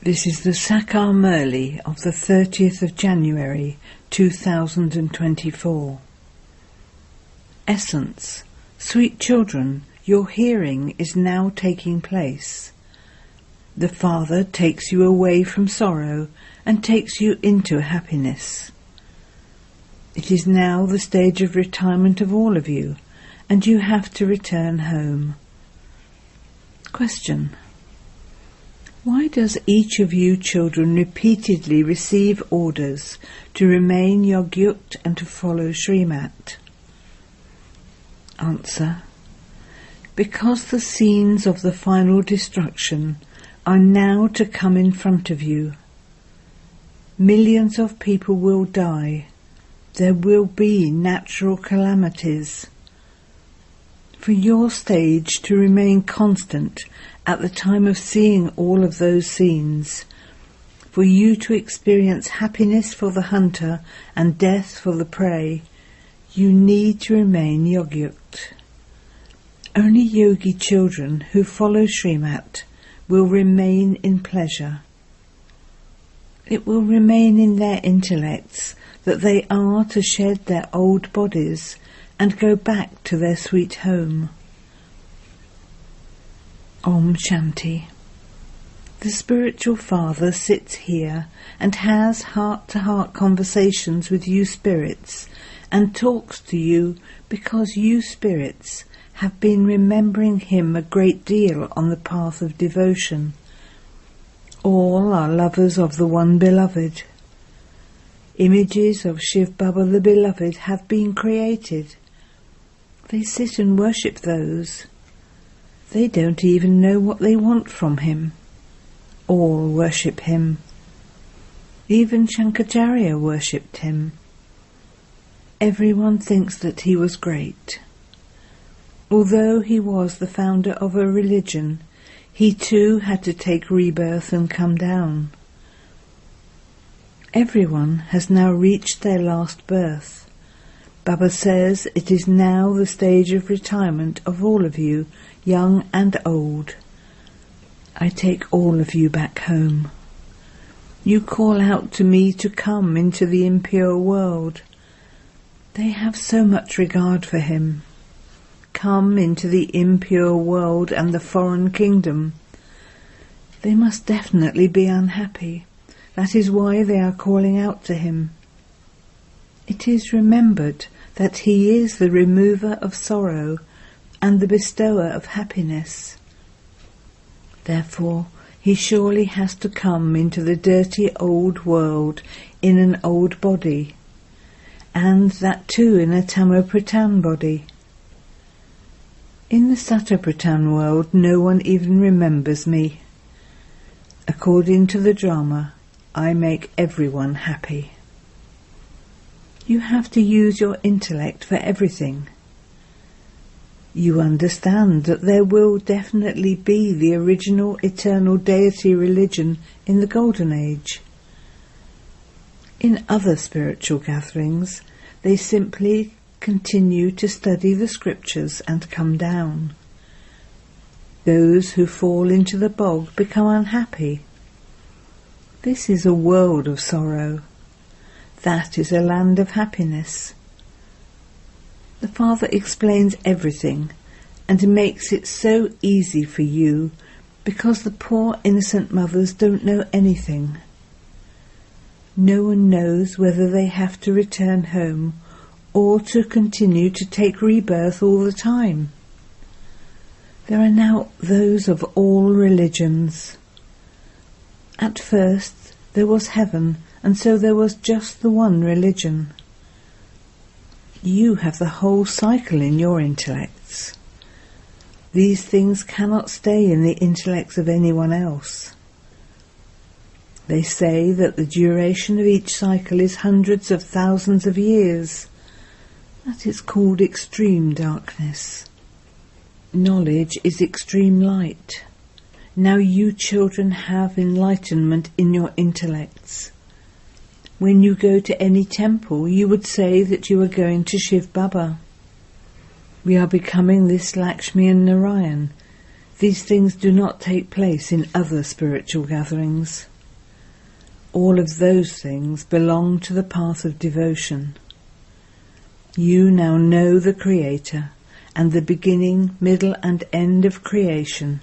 This is the Sakar Murli of the 30th of January 2024. Essence. Sweet children, your hearing is now taking place. The Father takes you away from sorrow and takes you into happiness. It is now the stage of retirement of all of you, and you have to return home. Question. Why does each of you children repeatedly receive orders to remain yogyukt and to follow Srimat? Answer. Because the scenes of the final destruction are now to come in front of you. Millions of people will die. There will be natural calamities. For your stage to remain constant at the time of seeing all of those scenes, for you to experience happiness for the hunter and death for the prey, you need to remain yogyukt. Only yogi children who follow Srimat will remain in pleasure. It will remain in their intellects that they are to shed their old bodies and go back to their sweet home. Om Shanti. The spiritual father sits here and has heart-to-heart conversations with you spirits and talks to you because you spirits have been remembering him a great deal on the path of devotion. All are lovers of the one beloved. Images of Shiv Baba the beloved have been created. They sit and worship those. They don't even know what they want from him. All worship him. Even Shankaracharya worshipped him. Everyone thinks that he was great. Although he was the founder of a religion, he too had to take rebirth and come down. Everyone has now reached their last birth. Baba says it is now the stage of retirement of all of you, young and old. I take all of you back home. You call out to me to come into the impure world. They have so much regard for him. Come into the impure world and the foreign kingdom. They must definitely be unhappy. That is why they are calling out to him. It is remembered that he is the remover of sorrow and the bestower of happiness. Therefore, he surely has to come into the dirty old world in an old body, and that too in a Tamo-Pradhan body. In the Sato-Pradhan world, no one even remembers me. According to the drama, I make everyone happy. You have to use your intellect for everything. You understand that there will definitely be the original eternal deity religion in the Golden Age. In other spiritual gatherings, they simply continue to study the scriptures and come down. Those who fall into the bog become unhappy. This is a world of sorrow. That is a land of happiness. The Father explains everything and makes it so easy for you because the poor innocent mothers don't know anything. No one knows whether they have to return home or to continue to take rebirth all the time. There are now those of all religions. At first there was heaven, and so there was just the one religion. You have the whole cycle in your intellects. These things cannot stay in the intellects of anyone else. They say that the duration of each cycle is hundreds of thousands of years. That is called extreme darkness. Knowledge is extreme light. Now you children have enlightenment in your intellects. When you go to any temple, you would say that you are going to Shiv Baba. We are becoming this Lakshmi and Narayan. These things do not take place in other spiritual gatherings. All of those things belong to the path of devotion. You now know the Creator and the beginning, middle and end of creation.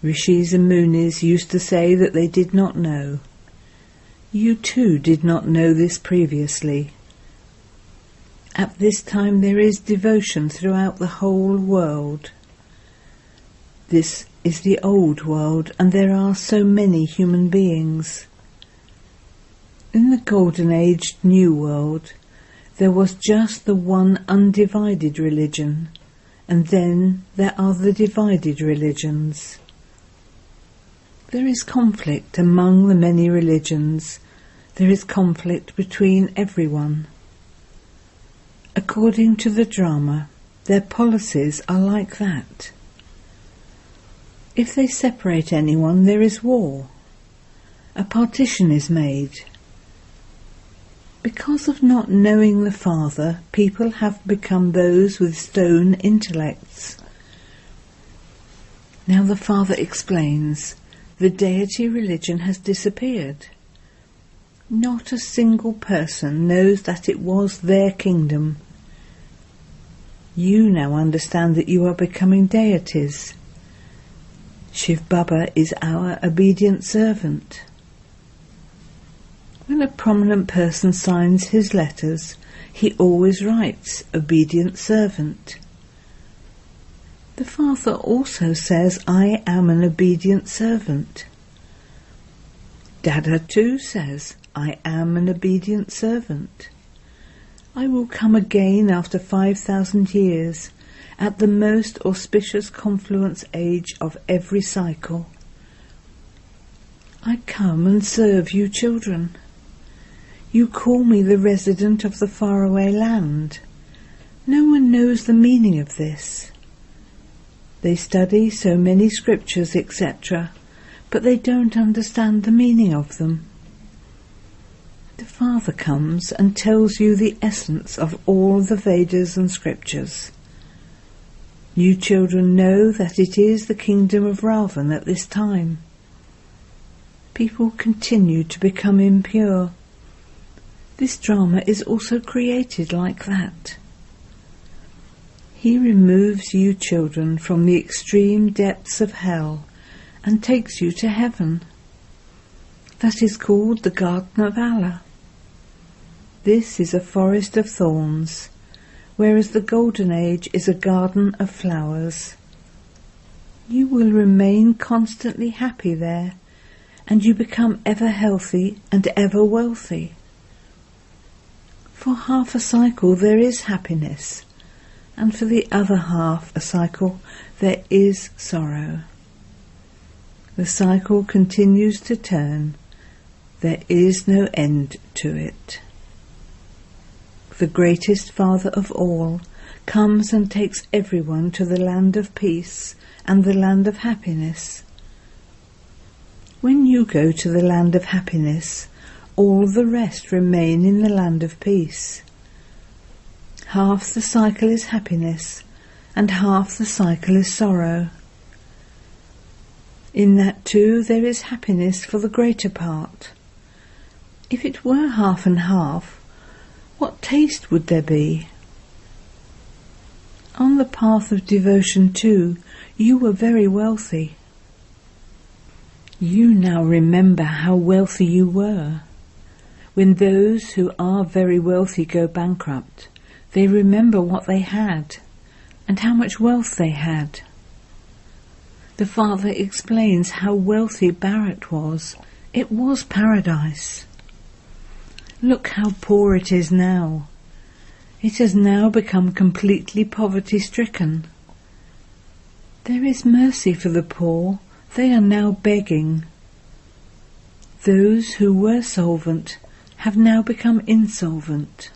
Rishis and Munis used to say that they did not know. You too did not know this previously. At this time there is devotion throughout the whole world. This is the old world, and there are so many human beings. In the Golden Age New World, there was just the one undivided religion, and then there are the divided religions. There is conflict among the many religions. There is conflict between everyone. According to the drama, their policies are like that. If they separate anyone, there is war. A partition is made. Because of not knowing the Father, people have become those with stone intellects. Now the Father explains, the deity religion has disappeared. Not a single person knows that it was their kingdom. You now understand that you are becoming deities. Shiv Baba is our obedient servant. When a prominent person signs his letters, he always writes obedient servant. The Father also says, I am an obedient servant. Dada too says, I am an obedient servant. I will come again after 5,000 years, at the most auspicious confluence age of every cycle. I come and serve you children. You call me the resident of the faraway land. No one knows the meaning of this. They study so many scriptures, etc., but they don't understand the meaning of them. The Father comes and tells you the essence of all the Vedas and scriptures. You children know that it is the kingdom of Ravan at this time. People continue to become impure. This drama is also created like that. He removes you children from the extreme depths of hell and takes you to heaven. That is called the Garden of Allah. This is a forest of thorns, whereas the Golden Age is a garden of flowers. You will remain constantly happy there, and you become ever healthy and ever wealthy. For half a cycle there is happiness, and for the other half a cycle there is sorrow. The cycle continues to turn. There is no end to it. The greatest Father of all comes and takes everyone to the land of peace and the land of happiness. When you go to the land of happiness, all the rest remain in the land of peace. Half the cycle is happiness, and half the cycle is sorrow. In that too there is happiness for the greater part. If it were half and half, what taste would there be? On the path of devotion too, you were very wealthy. You now remember how wealthy you were. When those who are very wealthy go bankrupt, they remember what they had and how much wealth they had. The Father explains how wealthy Bharat was. It was paradise. Look how poor it is now. It has now become completely poverty-stricken. There is mercy for the poor. They are now begging. Those who were solvent have now become insolvent.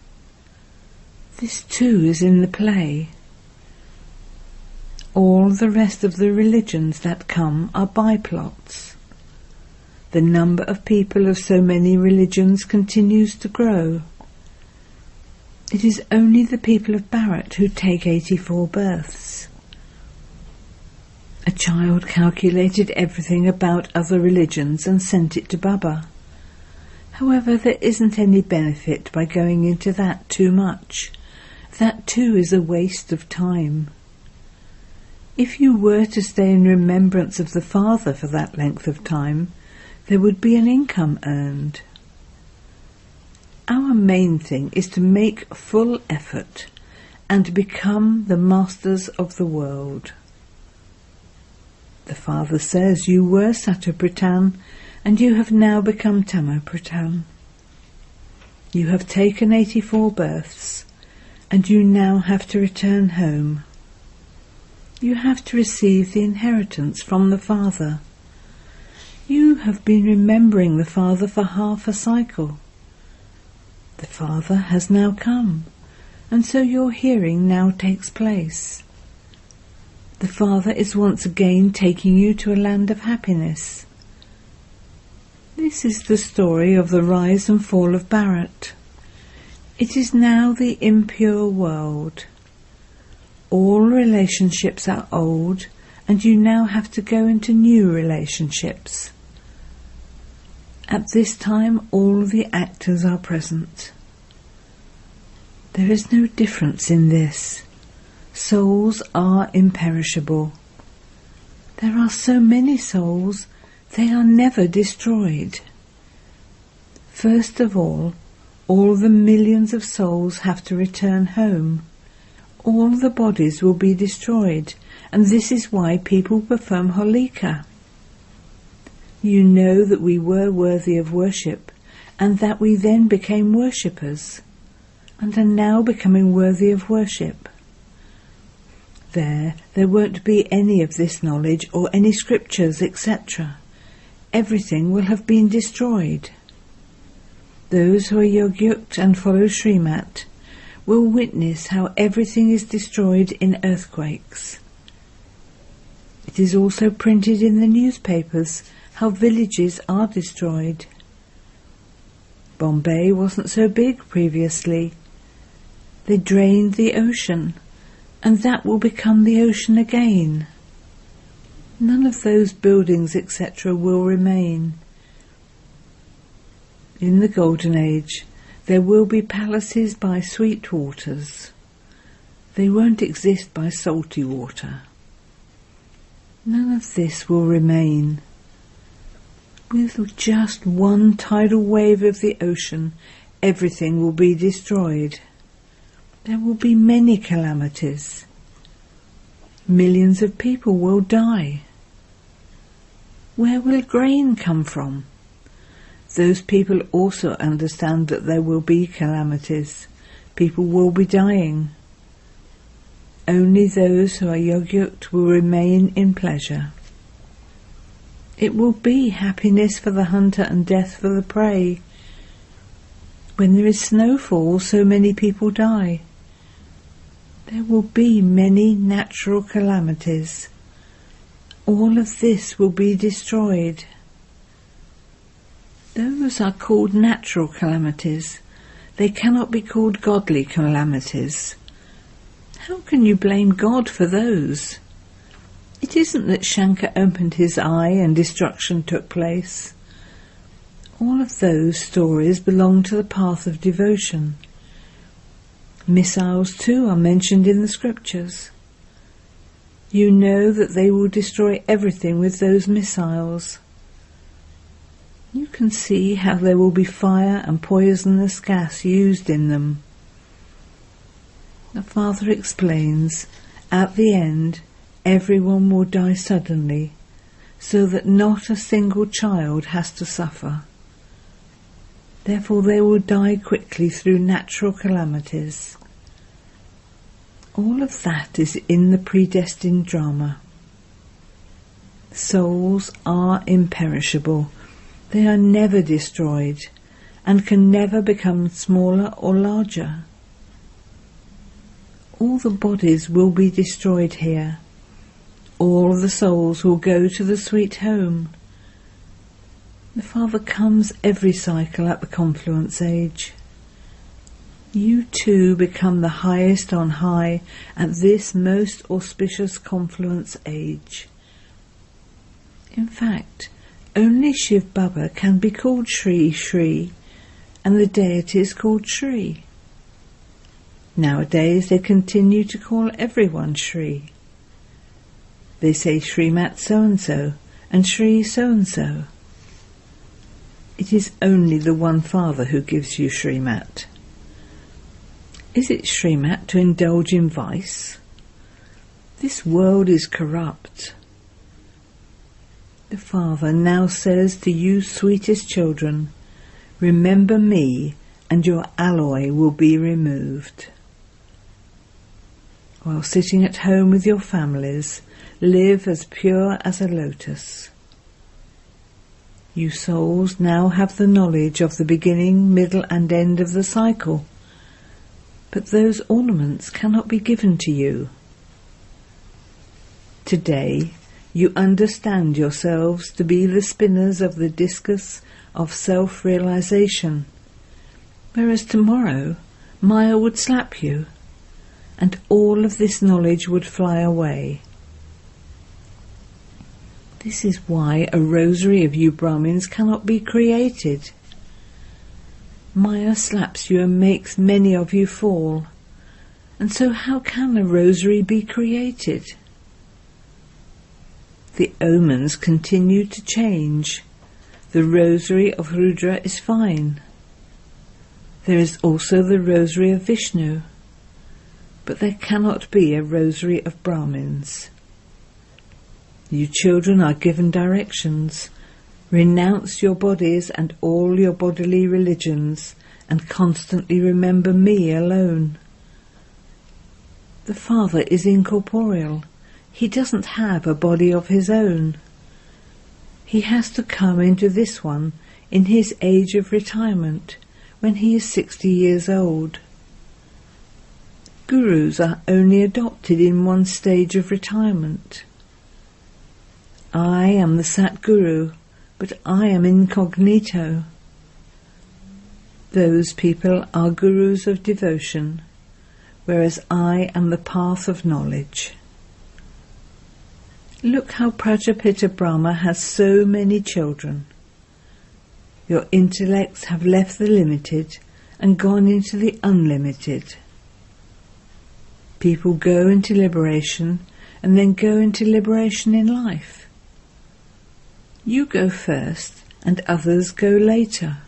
This too is in the play. All the rest of the religions that come are byplots. The number of people of so many religions continues to grow. It is only the people of Bharat who take 84 births. A child calculated everything about other religions and sent it to Baba. However, there isn't any benefit by going into that too much. That too is a waste of time. If you were to stay in remembrance of the Father for that length of time, there would be an income earned. Our main thing is to make full effort and become the masters of the world. The Father says you were Satopratan and you have now become Tamapratan. You have taken 84 births and you now have to return home. You have to receive the inheritance from the Father. You have been remembering the Father for half a cycle. The Father has now come, and so your hearing now takes place. The Father is once again taking you to a land of happiness. This is the story of the rise and fall of Bharat. It is now the impure world. All relationships are old, and you now have to go into new relationships. At this time, all the actors are present. There is no difference in this. Souls are imperishable. There are so many souls, they are never destroyed. First of all the millions of souls have to return home. All the bodies will be destroyed, and this is why people perform Holika. You know that we were worthy of worship, and that we then became worshippers, and are now becoming worthy of worship. There won't be any of this knowledge or any scriptures, etc. Everything will have been destroyed. Those who are yogyukt and follow Srimat will witness how everything is destroyed in earthquakes. It is also printed in the newspapers how villages are destroyed. Bombay wasn't so big previously. They drained the ocean, and that will become the ocean again. None of those buildings, etc., will remain. In the Golden Age, there will be palaces by sweet waters. They won't exist by salty water. None of this will remain. With just one tidal wave of the ocean, everything will be destroyed. There will be many calamities. Millions of people will die. Where will grain come from? Those people also understand that there will be calamities. People will be dying. Only those who are yogyukt will remain in pleasure. It will be happiness for the hunter and death for the prey. When there is snowfall, so many people die. There will be many natural calamities. All of this will be destroyed. Those are called natural calamities. They cannot be called godly calamities. How can you blame God for those? It isn't that Shankar opened his eye and destruction took place. All of those stories belong to the path of devotion. Missiles too are mentioned in the scriptures. You know that they will destroy everything with those missiles. You can see how there will be fire and poisonous gas used in them. The Father explains, at the end, everyone will die suddenly, so that not a single child has to suffer. Therefore they will die quickly through natural calamities. All of that is in the predestined drama. Souls are imperishable. They are never destroyed and can never become smaller or larger. All the bodies will be destroyed here. All the souls will go to the sweet home. The Father comes every cycle at the confluence age. You too become the highest on high at this most auspicious confluence age. In fact, only Shiv Baba can be called Shri Shri, and the deity is called Shri. Nowadays they continue to call everyone Shri. They say Srimat so-and-so and Shri so-and-so. It is only the one Father who gives you Srimat. Is it Srimat to indulge in vice? This world is corrupt. The Father now says to you sweetest children, remember me and your alloy will be removed. While sitting at home with your families, live as pure as a lotus. You souls now have the knowledge of the beginning, middle and end of the cycle, but those ornaments cannot be given to you. Today you understand yourselves to be the spinners of the discus of self-realization, whereas tomorrow Maya would slap you, and all of this knowledge would fly away. This is why a rosary of you Brahmins cannot be created. Maya slaps you and makes many of you fall, and so how can a rosary be created? The omens continue to change. The rosary of Rudra is fine. There is also the rosary of Vishnu, but there cannot be a rosary of Brahmins. You children are given directions. Renounce your bodies and all your bodily religions, and constantly remember me alone. The Father is incorporeal. He doesn't have a body of his own. He has to come into this one in his age of retirement, when he is 60 years old. Gurus are only adopted in one stage of retirement. I am the Sat Guru, but I am incognito. Those people are gurus of devotion, whereas I am the path of knowledge. Look how Prajapita Brahma has so many children. Your intellects have left the limited and gone into the unlimited. People go into liberation and then go into liberation in life. You go first and others go later.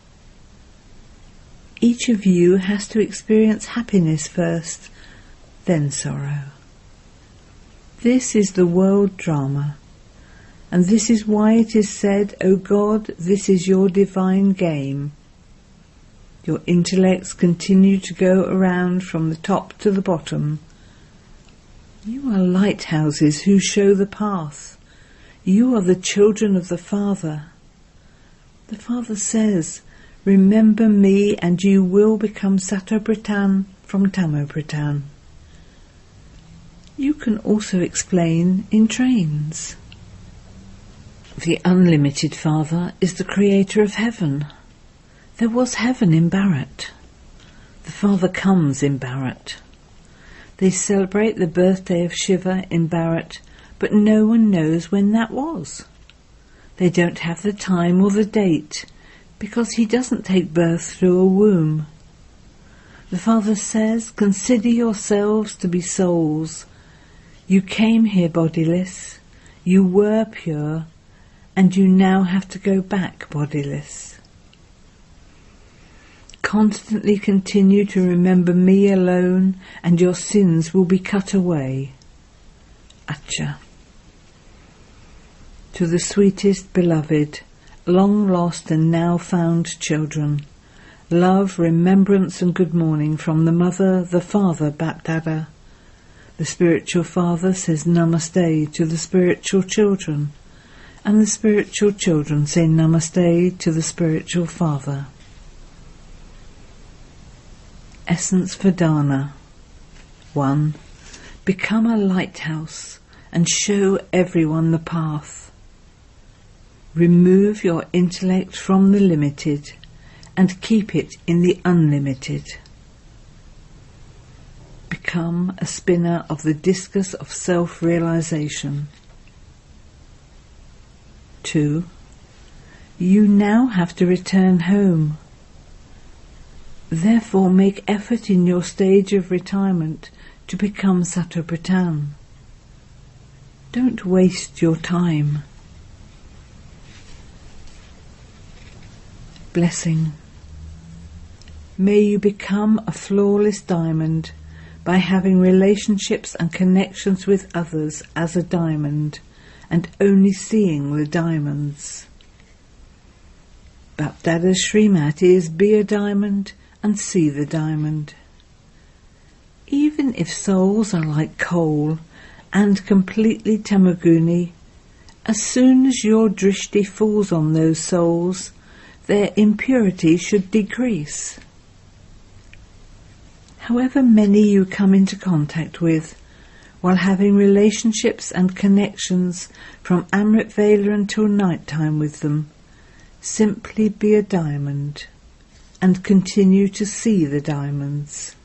Each of you has to experience happiness first, then sorrow. This is the world drama, and this is why it is said, O God, this is your divine game. Your intellects continue to go around from the top to the bottom. You are lighthouses who show the path. You are the children of the Father. The Father says, remember me and you will become Satobritan from Tamobritan. You can also explain in trains. The unlimited Father is the creator of heaven. There was heaven in Bharat. The Father comes in Bharat. They celebrate the birthday of Shiva in Bharat, but no one knows when that was. They don't have the time or the date, because he doesn't take birth through a womb. The Father says, consider yourselves to be souls. You came here bodiless, you were pure, and you now have to go back bodiless. Constantly continue to remember me alone, and your sins will be cut away. Acha. To the sweetest beloved, long lost and now found children, love, remembrance and good morning from the Mother, the Father, Bapdada. The spiritual Father says Namaste to the spiritual children, and the spiritual children say Namaste to the spiritual Father. Essence for Dana. 1. Become a lighthouse and show everyone the path. Remove your intellect from the limited and keep it in the unlimited. Become a spinner of the discus of self-realization. to, you now have to return home. Therefore make effort in your stage of retirement to become Sattva-Pradhan. Don't waste your time. Blessing. May you become a flawless diamond by having relationships and connections with others as a diamond and only seeing the diamonds. Bapdada's Srimat is be a diamond and see the diamond. Even if souls are like coal and completely tamaguni, as soon as your drishti falls on those souls, their impurity should decrease. However many you come into contact with, while having relationships and connections from Amrit Vela until night time with them, simply be a diamond and continue to see the diamonds.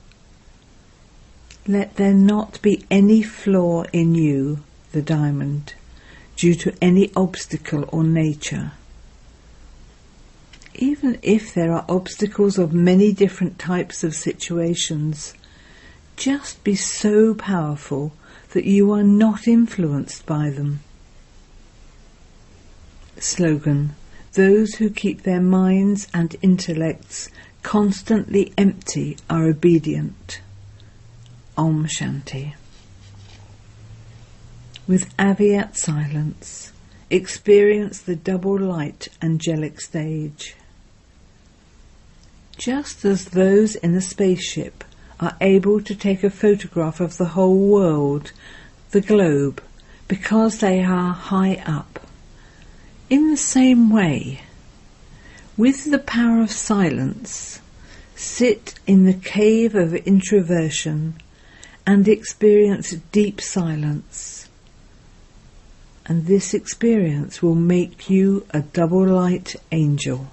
Let there not be any flaw in you, the diamond, due to any obstacle or nature. Even if there are obstacles of many different types of situations, just be so powerful that you are not influenced by them. Slogan: those who keep their minds and intellects constantly empty are obedient. Om Shanti. With Avyat silence, experience the double light angelic stage. Just as those in the spaceship are able to take a photograph of the whole world, the globe, because they are high up, in the same way, with the power of silence, sit in the cave of introversion and experience deep silence. And this experience will make you a double light angel.